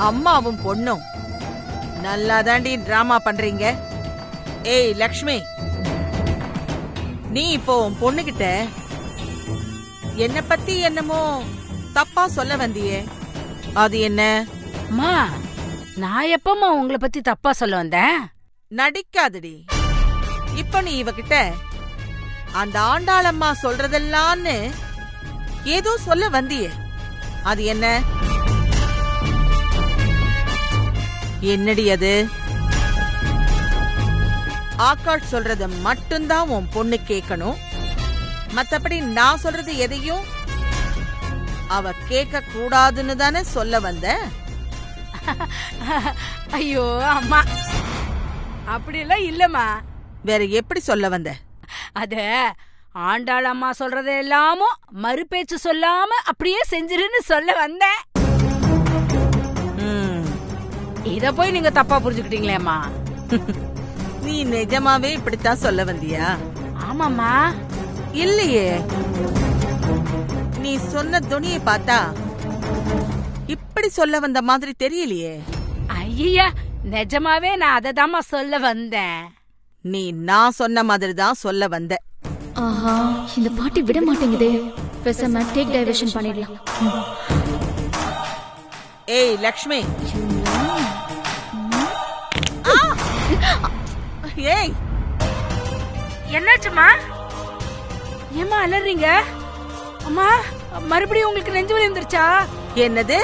அம்மாவும் பொண்ணும் நல்லாதாண்டி டிராமா பண்றீங்க. ஏய் லக்ஷ்மி, நீ இப்போ உன் பொண்ணுகிட்ட என்ன பத்தி என்னமோ தப்பா சொல்ல வந்தியே, அது என்ன? அம்மா, நான் எப்பமா உங்களை பத்தி தப்பா சொல்ல வந்தேன்? நடிக்காதடி. இப்ப நீ இவகிட்ட அந்த ஆண்டாளம்மா சொல்றதெல்லாம்னு ஏதோ சொல்ல வந்தியே, அது என்ன? என்னடி அது? ஆகாஷ் சொல்றத மட்டும்தான் உன் பொண்ணு கேட்கணும், மத்தபடி நான் சொல்றது எதையும் அவ கேட்க கூடாதுன்னு தானே சொல்ல வந்த? ஐயோ அம்மா, அப்படியெல்லாம் இல்லம்மா. வேற எப்படி சொல்ல வந்த? அத ஆண்டாள் அம்மா சொல்றத எல்லாமும் மறுபேச்சு சொல்லாம அப்படியே செஞ்சிருன்னு சொல்ல வந்தேன். இத போய் நீங்க தப்பா புரிஞ்சுக்கிட்டீங்களேம்மா. நீ நிஜமாவே இப்படித்தான் சொல்ல வந்தியா? ஆமாம்மா. இல்லையே, நீ சொன்ன துணியை பார்த்தா இப்படி சொல்ல வந்த மாதிரி தெரியலையே. ஐயா, நிஜமாவே நான் அததாம்மா சொல்ல வந்தேன். நீ நான் சொன்ன மாதிரி தான் சொல்ல வந்த. ஆஹா, இந்த பாட்டி விட மாட்டேங்குதே. பேசாம டேக் டைவர்ஷன் பண்ணிடலாம். ஏய் லக்ஷ்மி. ஏய், என்னாச்சுமா? ஏமா அலறீங்க? அம்மா, மறுபடியும் உங்களுக்கு நெஞ்சு வலி வந்துருச்சா? என்னது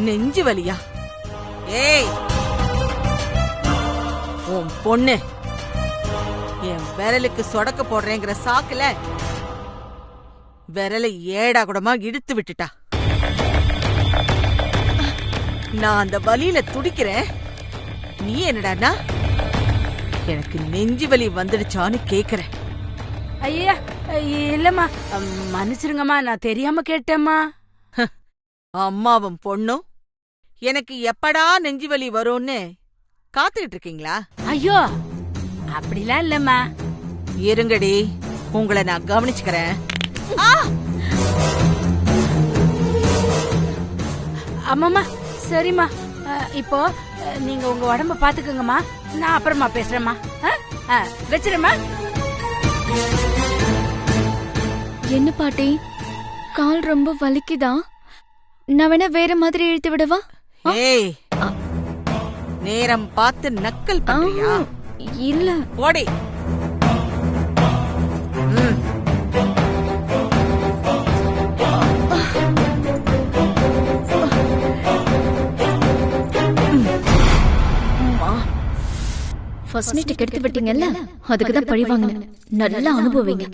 நெஞ்சு வலியா? ஏய், உன் பொண்ணு என் விரலுக்கு சொடக்க போடுறேங்கிற சாக்குல விரலை ஏடா கூடமா இழுத்து விட்டுட்டா. நான் அந்த வலியில துடிக்கிறேன், நீ என்னடானா எனக்கு நெஞ்சு வலி வந்துடுச்சான்னு கேக்குற? ஐயா இல்லம்மா, மன்னிச்சிருங்கம்மா, நான் தெரியாம கேட்டேம்மா. அம்மாவும் பொண்ணும் எனக்கு எப்படா நெஞ்சு வலி வரும்னு காத்துக்கிட்டு இருக்கீங்களா? ஐயோ, அப்படிலாம் இல்லம்மா. இருங்கடி, உங்களை நான் கவனிச்சுக்கிறேன். அம்மாமா, சரிம்மா. இப்போ நீங்க உங்க உடம்ப பாத்துக்கங்கம்மா, நான் அப்புறமா பேசுறேம்மா. வச்சிரேம்மா. என்ன பாட்டி, கால் ரொம்ப வலிக்குதா? நான் வேணா வேற மாதிரி இழுத்து விடவா? ஏய், நேரம் பார்த்து நக்கல் பண்றியா? இல்ல. ஓடி. ஃபர்ஸ்ட் நைட் கெடுத்து விட்டீங்கல்ல, அதுக்கு தான் பழி வாங்கினேன். நல்லா அனுபவிங்க.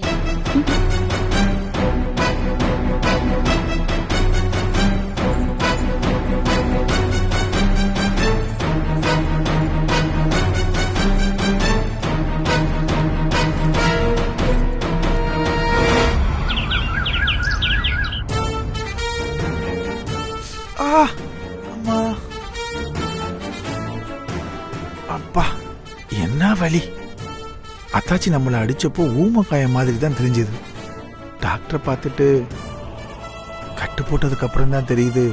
அப்பா, என்ன வலி! அத்தாச்சி நம்மளை அடிச்சப்போ ஊமக்காய மாதிரி தான் தெரிஞ்சது. டாக்டரை பார்த்துட்டு கட்டு போட்டதுக்கு அப்புறம் தான் தெரியுது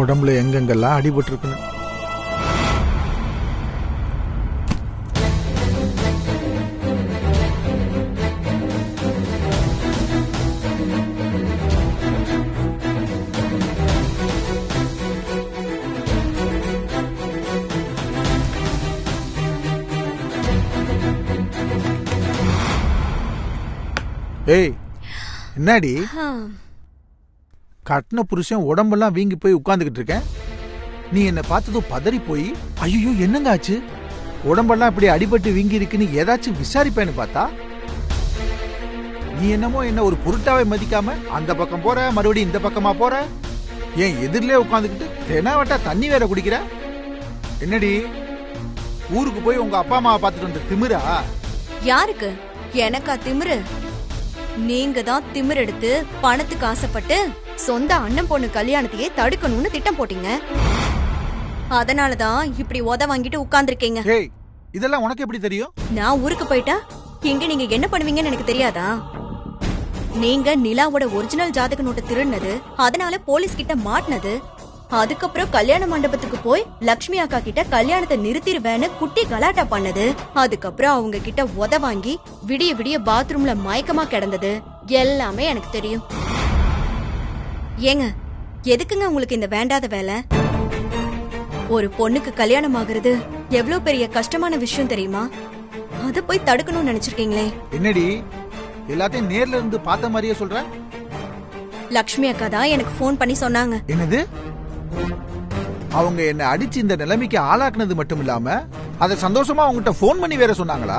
உடம்புல எங்கெங்கெல்லாம் அடிபட்டு இருக்குன்னு. ஏய், என்னடி கட்டின புருஷன் உடம்பெல்லாம் வீங்கி போய் உட்கார்ந்துகிட்டு இருக்கேன், நீ என்ன பார்த்ததும் பதறி போய் ஐயோ என்னங்க ஆச்சு, உடம்பெல்லாம் இப்படி அடிபட்டு வீங்கி இருக்குன்னு ஏதாச்சும் விசாரிப்பேன்னு பார்த்தா நீ என்னமோ என்ன ஒரு பொருட்டாவே மதிக்காம அந்த பக்கம் போற, மறுபடியும் இந்த பக்கமா போற, ஏன் எதிரிலே உட்காந்துக்கிட்டு தெனாவட்டா தண்ணி வேற குடிக்கிற. என்னடி, ஊருக்கு போய் உங்க அப்பா அம்மாவை பார்த்துட்டு வந்த திமிரா? யாருக்கு? எனக்கா திமிரு? நீங்க தான் திமிர் எடுத்து பணத்துக்கு ஆசைப்பட்டு சொந்த அண்ணன் பொண்ணு கல்யாணத்தையே தடுக்கணும்னு திட்டம் போட்டீங்க. அதனாலதான் இப்படி உத வாங்கிட்டு உட்கார்ந்துருக்கீங்க. இதெல்லாம் உனக்கு எப்படி தெரியும்? நான் ஊருக்கு போயிட்டா இங்க நீங்க என்ன பண்ணுவீங்கன்னு எனக்கு தெரியாதா? நீங்க நிலாவோட ஒரிஜினல் ஜாதக நோட்டை திருடினது, அதனால போலீஸ் கிட்ட மாட்டினது, அதுக்கப்புறம் கல்யாண மண்டபத்துக்கு போய் லக்ஷ்மி அக்கா கிட்ட கல்யாணத்தை நிறுத்திடுவேன்னு குட்டி கலாட்டா பண்ணது, அதுக்கப்புறம் அவங்க கிட்ட உத வாங்கி விடிய விடிய பாத்ரூம்ல மயக்கமா கிடந்தது எல்லாமே எனக்கு தெரியும். ஏங்க, எதுக்குங்க உங்களுக்கு இந்த வேண்டாத வேலை? ஒரு பொண்ணுக்கு கல்யாணம் ஆகுறது எவ்வளவு பெரிய கஷ்டமான விஷயம் தெரியுமா? அத போய் தடுக்கணும்னு நினைச்சிருக்கீங்களே. என்னடி எல்லாத்தையும் நேர்ல இருந்து பார்த்த மாதிரியே சொல்ற? லக்ஷ்மி அக்கா தான் எனக்கு ஃபோன் பண்ணி சொன்னாங்க. என்னது? அவங்க என்ன அடிச்சு இந்த நிலைமைக்கு ஆளாக்குனது மட்டும் இல்லாம அத சந்தோஷமா அவங்ககிட்ட போன் பண்ணி வேற சொன்னாங்களா?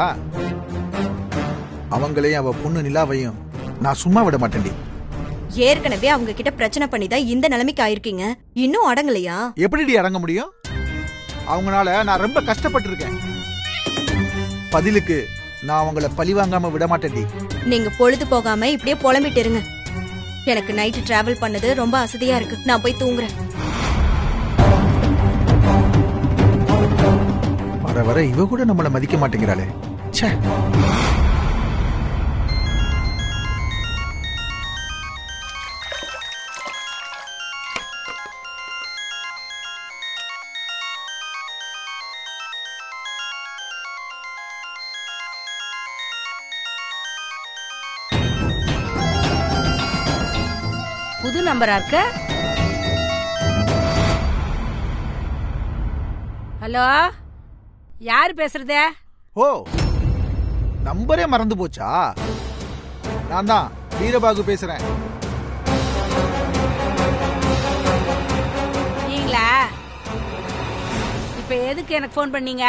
அவங்களையும் அவ பொண்ணு நிலாவையும் நான் சும்மா விட மாட்டேன்டி. ஏற்கனவே அவங்க கிட்ட பிரச்சனை பண்ணி தான் இந்த நிலைமைக்கு ஆயிருக்கீங்க. இன்னும் அடங்கலையா? எப்படிடி அடங்க முடியும்? அவங்களால நான் ரொம்ப கஷ்டப்பட்டிருக்கேன். பதிலுக்கு நான் அவங்கள பழி வாங்காம விட மாட்டேன்டி. நீங்க பொழுது போகாம இப்படியே புலம்பிட்டு இருங்க. எனக்கு நைட்டு டிராவல் பண்ணது ரொம்ப அசதியா இருக்கு. நான் போய் தூங்குறேன். வர வர இவ கூட நம்மள மதிக்க மாட்டேங்கிறாளே. ச்சே. புது நம்பரா இருக்க? ஹலோ, யாரு பேசுறது? ஓ, நம்பரே மறந்து போச்சா? நான் தான் வீரபாகு பேசுறேன். நீங்களா? இப்ப எதுக்கு எனக்கு போன் பண்ணீங்க?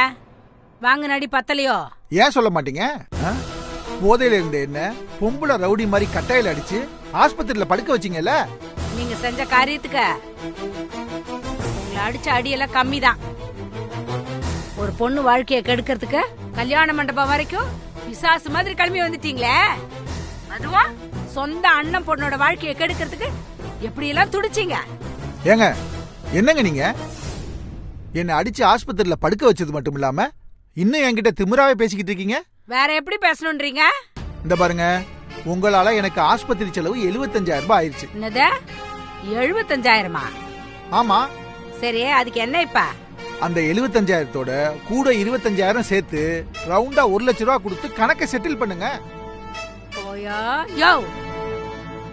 வாங்க நடி பத்தலையோ? ஏன் சொல்ல மாட்டீங்க? போதையில இருந்த என்ன பொம்புல ரவுடி மாதிரி கட்டையில அடிச்சு ஆஸ்பத்திரியில படுக்க வச்சீங்கல்ல? நீங்க செஞ்ச காரியத்துக்கு உங்களை அடிச்ச அடியெல்லாம் கம்மி தான். ஒரு பொண்ணு வாழ்க்கைய கெடுக்கிறதுக்கு கல்யாண மண்டபம் வரைக்கும் பிசாசு மாதிரி கிளம்பி வந்துட்டீங்களே. அதுவா சொந்த அண்ணன் பொண்ணோட வாழ்க்கைய கெடுக்கிறதுக்கு எப்படி எல்லாம் துடிச்சீங்க? ஏங்க, என்னங்க நீங்க என்ன அடிச்சு ஆஸ்பத்திரியில படுக்க வச்சது மட்டும் இல்லாம இன்னும் என்கிட்ட திமிராவே பேசிக்கிட்டு இருக்கீங்க. வேற எப்படி பேசணும்ன்றீங்க? இந்த பாருங்க, உங்களால எனக்கு ஆஸ்பத்திரி செலவு 75,000 ரூபாய் ஆயிடுச்சு. என்னது? 75,000? ஆமா. சரி, அதுக்கு என்ன இப்ப? அந்த 75,000தோட கூட 25,000 சேர்த்து ரவுண்டா 1 லட்சம் ரூபாய் கொடுத்து கணக்கை செட்டில் பண்ணுங்க. ஓயா யோ,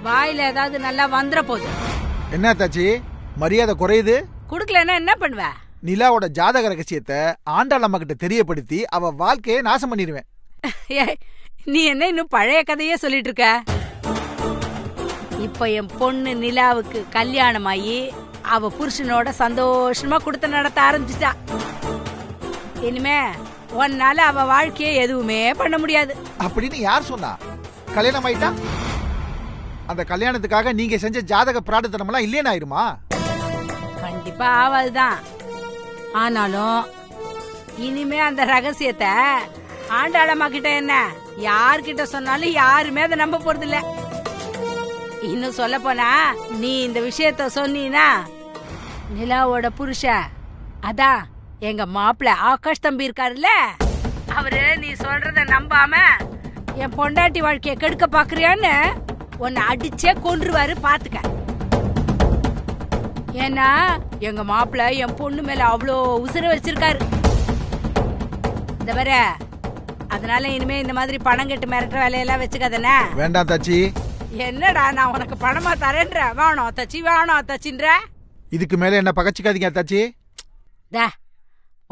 வாயில ஏதாவது நல்லா வந்துற போகுது. என்ன தாச்சி, மரியாதை குறையுது? குடுக்கலன்னா என்ன பண்ணுவ? நிலாவோட ஜாதக ரகசியத்தை ஆண்டாள் அம்மா கிட்ட தெரியப்படுத்தி அவ வாழ்க்கையை நாசம் பண்ணிடுவேன். நீ என்ன இன்னும் பழைய கதையே சொல்லிட்டு இருக்க? இப்ப என் பொண்ணு நிலாவுக்கு கல்யாணம் ஆகி அவ புருஷனோட சந்தோஷமா குடுத்த நடத்த ஆரம்பிச்சிட்டா. இனிமே உன்னால அவ வாழ்க்கையை எதுவுமே பண்ண முடியாது. அப்படின்னு யார் சொன்னா? கல்யாணம் ஆயிட்டா அந்த கல்யாணத்துக்காக நீங்க செஞ்ச ஜாதக பிராடத்தனம் எல்லாம் இல்லைன்னு ஆயிருமா? கண்டிப்பா ஆவாதுதான். ஆனாலும் இனிமே அந்த ரகசியத்தை ஆண்டாளம்மா கிட்ட என்ன யார்கிட்ட சொன்னாலும் யாருமே அதை நம்ப போறது இல்ல. இன்னும் சொல்ல போனா நீ இந்த விஷயத்த சொன்னீனா நிலாவோட புருஷன், அதான் எங்க மாப்பிள்ள ஆகாஷ் தம்பி இருக்காருல்ல, அவரு நீ சொல்றத நம்பாம என் பொண்டாட்டி வாழ்க்கைய கெடுக்க பாக்குறியான்னு உன்னை அடிச்சே கொன்றுவாரு பாத்துக்க. ஏன்னா எங்க மாப்பிள்ள என் பொண்ணு மேல அவ்வளோ உசுர வச்சிருக்காரு. இந்த வர அதனால இனிமே இந்த மாதிரி பணம் கெட்டு மிரட்டுற வேலையெல்லாம் வச்சுக்காதனே. வேண்டாம் தாச்சி. என்னடா நான் உனக்கு பணமா தரேன்ற? வேணும் தச்சி, வேணும் தச்சின்ற. இதுக்கு மேல என்ன பகச்சிக்காதீங்க தாச்சி.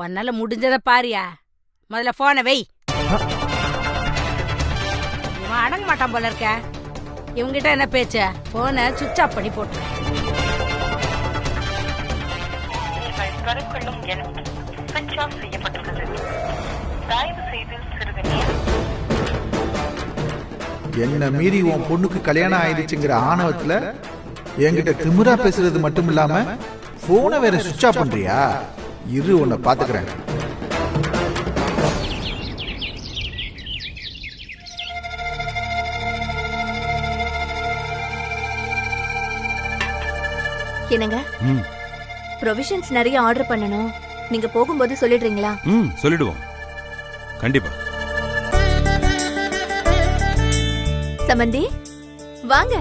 உன்னால முடிஞ்சத பாரியா. முதல்ல போன வை. இவன் அடங்க மாட்டான் போல இருக்க. இவங்கிட்ட என்ன பேச்ச? போன சுவிட்ச் ஆஃப் பண்ணி போட்டு. என்ன மீறி உன் பொண்ணுக்கு கல்யாணம் ஆயிடுச்சுங்கிற ஆணவத்துல என்கிட்ட திமிரா பேசுறது மட்டும் இல்லாம போனை வேற சுவிட்ச் ஆஃப் பண்றியா? இரு, உன்னை பாத்துக்கிறேன். என்னங்க, ப்ரொவிஷன்ஸ் நிறைய ஆர்டர் பண்ணணும். நீங்க போகும்போது சொல்லிடுறீங்களா? சொல்லிடுவோம், கண்டிப்பா. சமந்தி வாங்க.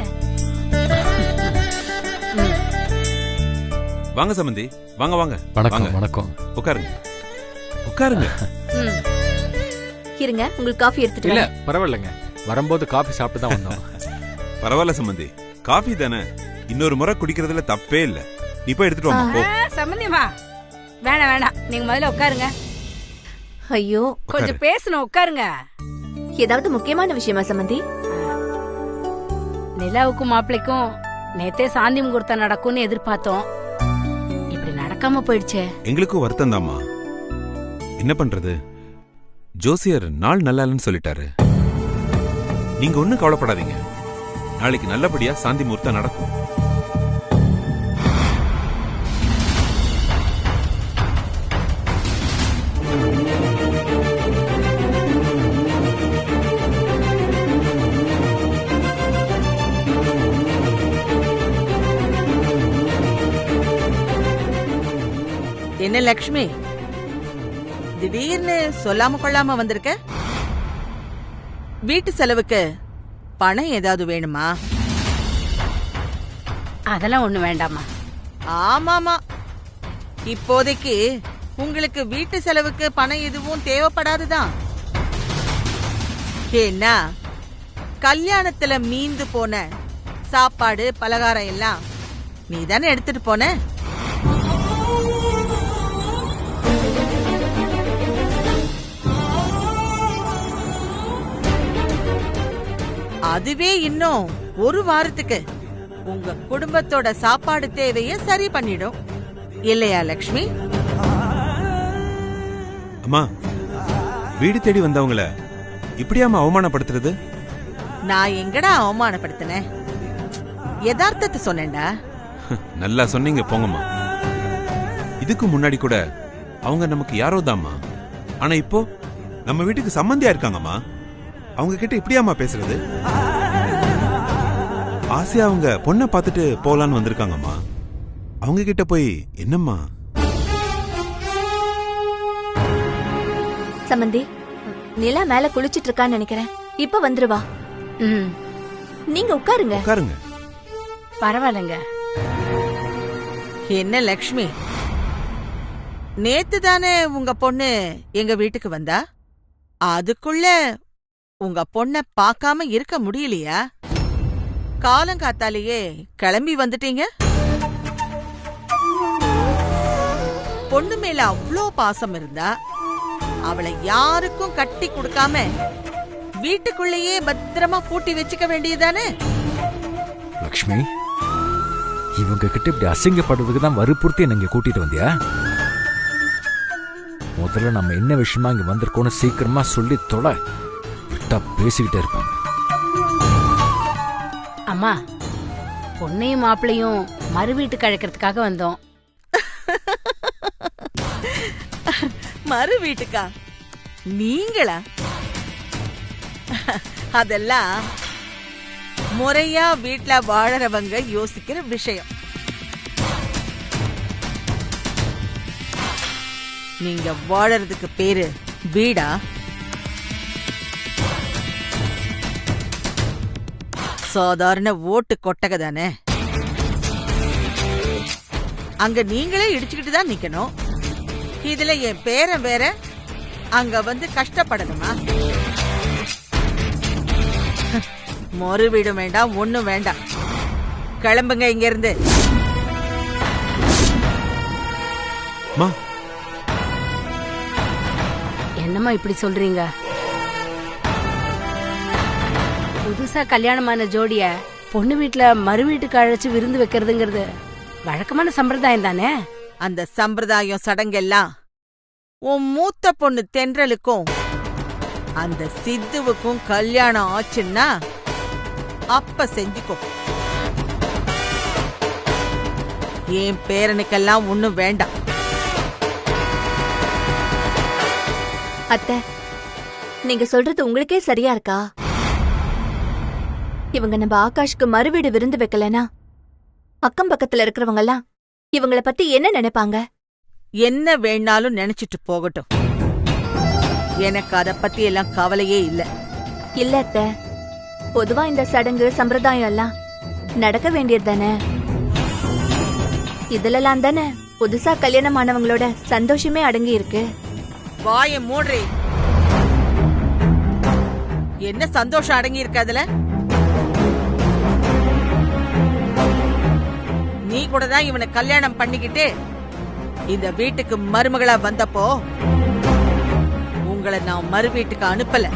வாங்க சம்பந்தி, வாங்க வாங்க. வணக்கம் வணக்கம். உட்காருங்க உட்காருங்க. இருங்க, உங்களுக்கு காஃபி எடுத்துட்டு இல்ல பரவாயில்லைங்க, வரும்போது காபி சாப்பிட்டு தான் வந்தோம். பரவாயில்ல சம்பந்தி, காஃபி தானே, இன்னொரு முறை குடிக்கிறதுல தப்பே இல்ல. நீ போய் எடுத்துட்டு வாமா போ. சம்பந்தியமா வேணாம் வேணாம், நீங்க முதல்ல உட்காருங்க. ஐயோ, கொஞ்சம் பேசணும், உட்காருங்க. ஏதாவது முக்கியமான விஷயமா சம்பந்தி? நிலாவுக்கும் மாப்பிளைக்கும் நேத்தே சாந்தி முகூர்த்தம் நடக்கும்னு எதிர்பார்த்தோம். இப்படி நடக்காம போயிடுச்சே. எங்களுக்கும் வருத்தம் தாம்மா. என்ன பண்றது, ஜோசியர் நாள் நல்லா இல்லைன்னு சொல்லிட்டாரு. நீங்க ஒண்ணும் கவலைப்படாதீங்க, நாளைக்கு நல்லபடியா சாந்தி முகூர்த்தம் நடக்கும். என்ன லக்ஷ்மி, திடீர்னு சொல்லாம கொள்ளாம வந்திருக்க? வீட்டு செலவுக்கு பணம் ஏதாவது வேணுமா? அதெல்லாம் ஒண்ணு வேண்டாமா. ஆமாமா, இப்போதைக்கு உங்களுக்கு வீட்டு செலவுக்கு பணம் எதுவும் தேவைப்படாதுதான். ஏன்னா கல்யாணத்துல மீந்து போன சாப்பாடு பலகாரம் எல்லாம் நீ தானே எடுத்துட்டு போன. அதுவே இன்னும் ஒரு வாரத்துக்கு உங்க குடும்பத்தோட சாப்பாடு தேவைய சரி பண்ணிடும் இல்லையா லக்ஷ்மி? அம்மா, வீடு தேடி வந்தவங்கள இப்படியாம அவமானப்படுத்துறது? நான் எங்கடா அவமானப்படுத்தினேன்? யதார்த்தத்தை சொன்னேன்டா. நல்லா சொன்னீங்க போங்கம்மா. இதுக்கு முன்னாடி கூட அவங்க நமக்கு யாரோ தாம்மா, ஆனா இப்போ நம்ம வீட்டுக்கு சம்பந்தியா இருக்காங்கம்மா. அவங்க கிட்ட இப்படியாமா பேசுறது? ஆசையா அவங்க பொண்ணை பார்த்துட்டு போலான்னு வந்திருக்காங்கம்மா. அவங்க கிட்ட போய் என்னம்மா? சம்பந்தி, நிலா மேல குளிச்சிட்டு இருக்கான்னு நினைக்கிறேன். இப்ப வந்துருவா. நீங்க உட்காருங்க. உட்காருங்க. பரவாயில்லைங்க. என்ன லக்ஷ்மி, நேத்து தானே உங்க பொண்ணு எங்க வீட்டுக்கு வந்தா? அதுக்குள்ள உங்க பொண்ண பார்க்காம இருக்க முடியலையா? காலங்காத்தாலேயே கிளம்பி வந்துட்டீங்க. பொண்ணு மேல அவ்ளோ பாசம் இருந்தா அவளை யாருக்கும் கட்டி கொடுக்காம வீட்டுக்குள்ளேயே பத்திரமா பூட்டி வச்சுக்க வேண்டியதானே? லக்ஷ்மி, இவங்க கிட்ட இப்படி அசிங்கப்படுறதுக்கு தான் வற்புறுத்தி என்ன இங்க கூட்டிட்டு வந்தியா? முதல்ல நம்ம என்ன விஷயமா இங்க வந்திருக்கோன்னு சீக்கிரமா சொல்லி தொலை, விட்டா பேசிக்கிட்டே இருப்பாங்க. அம்மா, பொண்ணையும் மாப்பிளையும் மறு வீட்டுக்கு அழைக்கிறதுக்காக வந்தோம். மறு வீட்டுக்கா? நீங்களா? அதெல்லாம் முறையா வீட்ல வாழறவங்க யோசிக்கிற விஷயம். நீங்க வாழறதுக்கு பேரு வீடா? சாதாரண ஓட்டு கொட்டகை தானே. அங்க நீங்களே இடிச்சுக்கிட்டு தான் நிக்கணும். இதுல என் பேரன் வேற அங்க வந்து கஷ்டப்படணுமா? மறு வீடு வேண்டாம், ஒண்ணும் வேண்டாம். கிளம்புங்க இங்க இருந்து. என்னம்மா இப்படி சொல்றீங்க? புதுசா கல்யாணமான ஜோடிய பொண்ணு வீட்டுல மறு வீட்டுக்கு அழைச்சு விருந்து வைக்கிறதுங்கிறது வழக்கமான சம்பிரதாயம் தானே. அந்த சம்பிரதாயம் சடங்கெல்லாம் உன் மூத்த பொண்ணு தென்றலுக்கும் அந்த சித்துவுக்கும் கல்யாணம் ஆச்சுன்னா அப்ப செஞ்சுக்கோ. என் பேரனுக்கெல்லாம் ஒண்ணும் வேண்டாம். அத்தை, நீங்க சொல்றது உங்களுக்கே சரியா இருக்கா? இவங்க நம்ம ஆகாஷ்க்கு மறுவீடு விருந்து வைக்கலனா அக்கம் பக்கத்துல இருக்கிறவங்க எல்லாம் இவங்கள பத்தி என்ன நினைப்பாங்க? என்ன வேணாலும் நினைச்சிட்டு போகட்டும். எனக்கு அத பத்தி எல்லாம் கவலையே இல்ல. இல்ல அத்தை, பொதுவா இந்த சடங்கு சம்பிரதாயம் எல்லாம் நடக்க வேண்டியது தானே. இதுலலாம் தானே புதுசா கல்யாணம் ஆனவங்களோட சந்தோஷமே அடங்கி இருக்கு. வாய மூடுறி. என்ன சந்தோஷம் அடங்கி இருக்கு அதுல? நீ கூட தான் இவனை கல்யாணம் பண்ணிக்கிட்டு இந்த வீட்டுக்கு மருமகளா வந்தப்போ உங்களை நான் மறு வீட்டுக்கு அனுப்பல.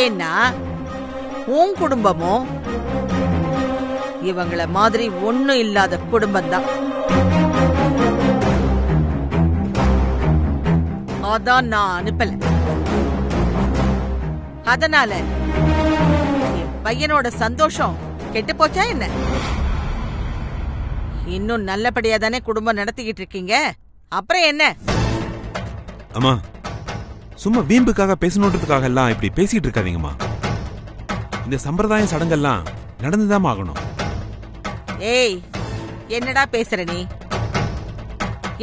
ஏன்னா உன் குடும்பமும் இவங்கள மாதிரி ஒண்ணும் இல்லாத குடும்பம்தான். அதான் நான் அனுப்பல. அதனால என் பையனோட சந்தோஷம் கெட்டு போச்சா என்ன? இன்னும் நல்லபடியா தானே குடும்பம் நடத்திக்கிட்டு இருக்கீங்க. அப்புறம் என்ன? அம்மா, சும்மா வீம்புக்காக பேசணுன்றதுக்காக எல்லாம் இப்படி பேசிட்டு இருக்காதீங்கம்மா. இந்த சம்பிரதாய சடங்கெல்லாம் நடந்துதான் ஆகணும். ஏய், என்னடா பேசுற நீ?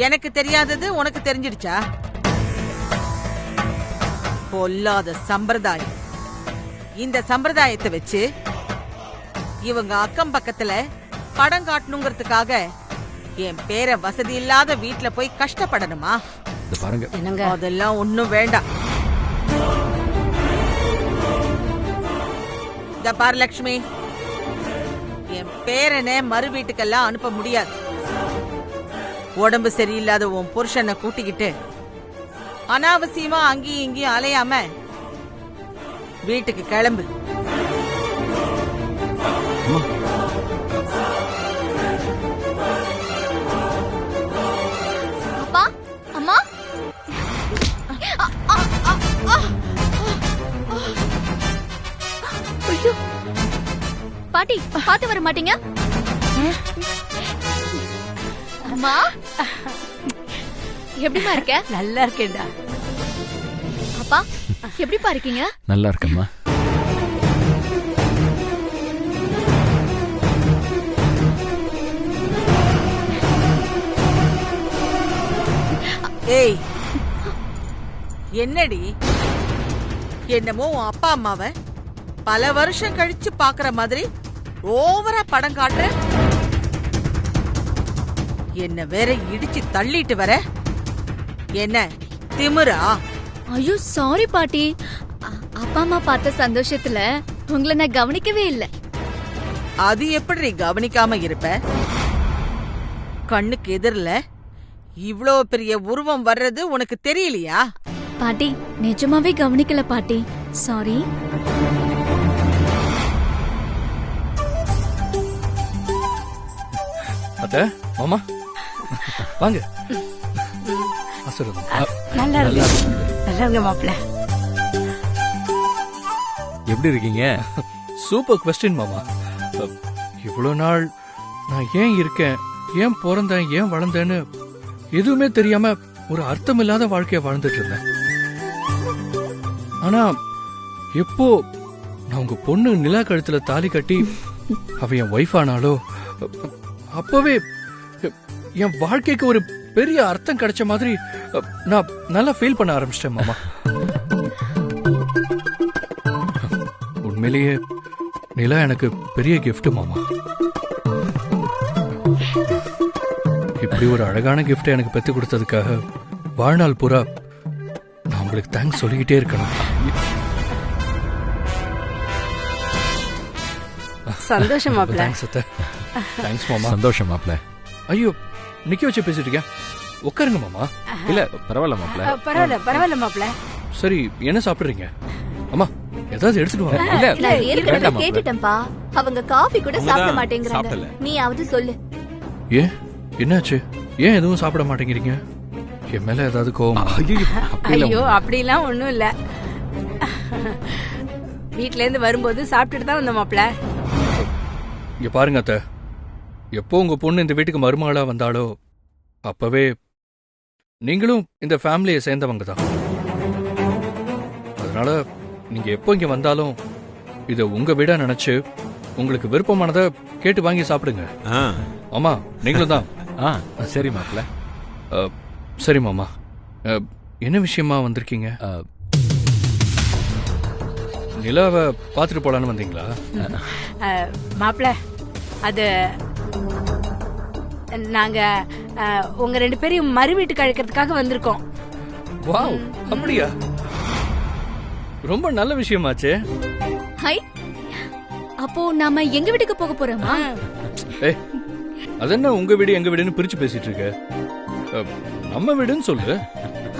எனக்கு தெரியாதது உனக்கு தெரிஞ்சிடுச்சா? பொல்லாத சம்பிரதாயம். இந்த சம்பிரதாயத்தை வச்சு இவங்க அக்கம் பக்கத்துல படம் காட்டணுங்கிறதுக்காக என் பேர வசதி இல்லாத வீட்டுல போய் கஷ்டப்படணுமா? பாருங்க, அதெல்லாம் ஒண்ணும் வேண்டாம். இந்த பாரு லட்சுமி, என் பேரனை மறு வீட்டுக்கெல்லாம் அனுப்ப முடியாது. உடம்பு சரியில்லாத உன் புருஷனை கூட்டிக்கிட்டு அனாவசியமா அங்கேயும் இங்கேயும் அலையாம வீட்டுக்கு கிளம்பு. அப்பா, அம்மா, ஐயோ, பாட்டி பார்த்து வர மாட்டீங்க? அம்மா, எப்படிமா இருக்க? நல்லா இருக்கேன்டா. அப்பா, எப்படிப்பா இருக்கீங்க? நல்லா இருக்கம்மா. ஏய், என்னடி என்னமோ உன் அப்பா அம்மாவை பல வருஷம் கழிச்சு பாக்குற மாதிரி ஓவரா படம் காட்டுற. என்ன வேற இடிச்சு தள்ளிட்டு வர. என்ன திமிரா? ஐயோ சாரி பாட்டி, அப்பா அம்மா பார்த்த சந்தோஷத்துல உங்களை நான் கவனிக்கவே இல்லை. அது எப்படி கவனிக்காம இருப்ப? கண்ணுக்கு எதிரில இவ்ளோ பெரிய உருவம் வர்றது உனக்கு தெரியலையா? பாட்டி, நிஜமாவே கவனிக்கல பாட்டி, சாரி. அத்தை, மாமா வாங்க. ஆசீர்வாதம். நல்லா இருக்கு. நல்லா இருக்க மாப்பிள்ள. எப்படி இருக்கீங்க? சூப்பர் கொஸ்டின் மாமா. இவ்வளவு நாள் நான் ஏன் இருக்கேன், ஏன் பிறந்தேன், ஏன் வளர்ந்தேன்னு எதுவுமே தெரியாம ஒரு அர்த்தமில்லாத வாழ்க்கைய வாழ்ந்துட்டு இருந்தேன். ஆனா எப்போ நான் உங்க பொண்ணு நிலா கழுத்துல தாலி கட்டி அவ என் ஒய்ஃப் ஆனாலோ அப்பவே என் வாழ்க்கைக்கு ஒரு பெரிய அர்த்தம் கிடைச்ச மாதிரி நான் நல்லா ஃபீல் பண்ண ஆரம்பிச்சிட்டேன் மாமா. உண்மையிலேயே நிலா எனக்கு பெரிய கிஃப்ட் மாமா. இப்படி ஒரு அழகான கிஃப்ட் எனக்கு பெற்று கொடுத்ததுக்காக வாழ்நாள் பூரா நான் உங்களுக்கு தேங்க்ஸ் சொல்லிக்கிட்டே இருக்கணும். சந்தோஷம் மாப்பிள்ள. தேங்க்ஸ் அத்தை. தேங்க்ஸ் மாமா. சந்தோஷம் மாப்ள. ஐயோ, நிக்க வச்சு பேசிட்டு இருக்கேன். உட்காருங்க மாமா. இல்ல பரவாயில்ல மாப்ள. பரவாயில்ல மாப்பிள்ள. சரி, என்ன சாப்பிடுறீங்க? அம்மா, ஏதாவது எடுத்துட்டு வாங்க. இல்ல நான் ஏற்கனவே வேண்டாம் மாப்ள. கேட்டுட்டேன்பா, அவங்க காஃபி கூட அவங்க சாப்பிட தான் மாட்டேங்கிறாங்க. சாப்பிடல. நீயாவது சொல்லு. ஏன், என்னாச்சு? ஏன் எதுவும் சாப்பிட மாட்டேங்கிறீங்க? என் மேல ஏதாவது கோவமா? ஐயோ, அப்படிலாம் ஒண்ணும் இல்ல. வீட்ல இருந்து வரும்போது சாப்பிட்டுட்டு தான் வந்த மாப்பிள்ள. இங்க பாருங்க அத்தை, எப்போ உங்க பொண்ணு இந்த வீட்டுக்கு மருமகளா வந்தாலோ அப்பவே நீங்களும் இந்த ஃபேமிலியை சேர்ந்தவங்க தான். அதனால நீங்க எப்போ இங்க வந்தாலும் இத உங்க வீடா நினைச்சு உங்களுக்கு விருப்பமானதை கேட்டு வாங்கி சாப்பிடுங்க. ஆமா, நீங்களும் தான். சரி மாப்ள. சரி மாமா, என்ன விஷயமா வந்திருக்கீங்க? நிலாவை பார்த்துட்டு போலான்னு வந்தீங்களா? மாப்பிள்ள, அது நாங்க உங்க 2 பேரையும் மறு வீட்டுக்கு அழைக்கிறதுக்காக வந்திருக்கோம். வாவ், அப்படியா? ரொம்ப நல்ல விஷயமாச்சே. ஹை, அப்போ நாம எங்க வீட்டுக்கு போக போறோமா? ஏய், அதென்ன உங்க வீடு எங்க வீடுன்னு பிரிச்சு பேசிட்டு இருக்க? நம்ம வீடுன்னு சொல்லு.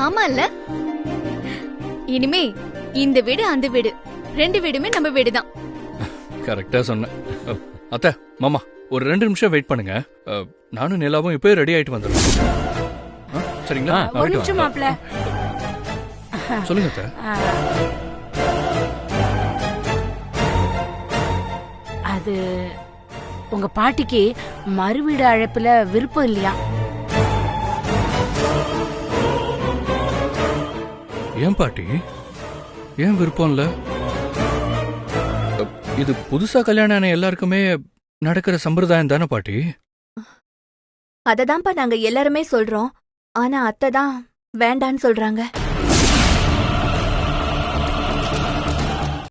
ஆமா இல்ல, இனிமே இந்த வீடு அந்த வீடு 2 வீடுமே நம்ம வீடுதான். கரெக்டா சொன்ன. அத்தை, மாமா, ஒரு 2 நிமிஷம் வெயிட் பண்ணுங்க. நானும் நிலாவும் இப்பவே ரெடி ஆயிட்டு வந்துடுறோம். சரிங்களா? ஒரு நிமிஷம் மாப்ள. சொல்லுங்க அத்தை. அது உங்க பாட்டிக்கு மறு வீடு அழைப்புல விருப்பம் இல்லையா? ஏன் பாட்டி, ஏன் விருப்பம் இல்ல? இது புதுசா கல்யாணம் ஆன எல்லாருக்குமே நடக்கிற சம்பிரதாயம் தானே பாட்டி? அததான்ப்பா நாங்க எல்லாருமே சொல்றோம். ஆனா அத்தை தான் வேண்டான்னு சொல்றாங்க.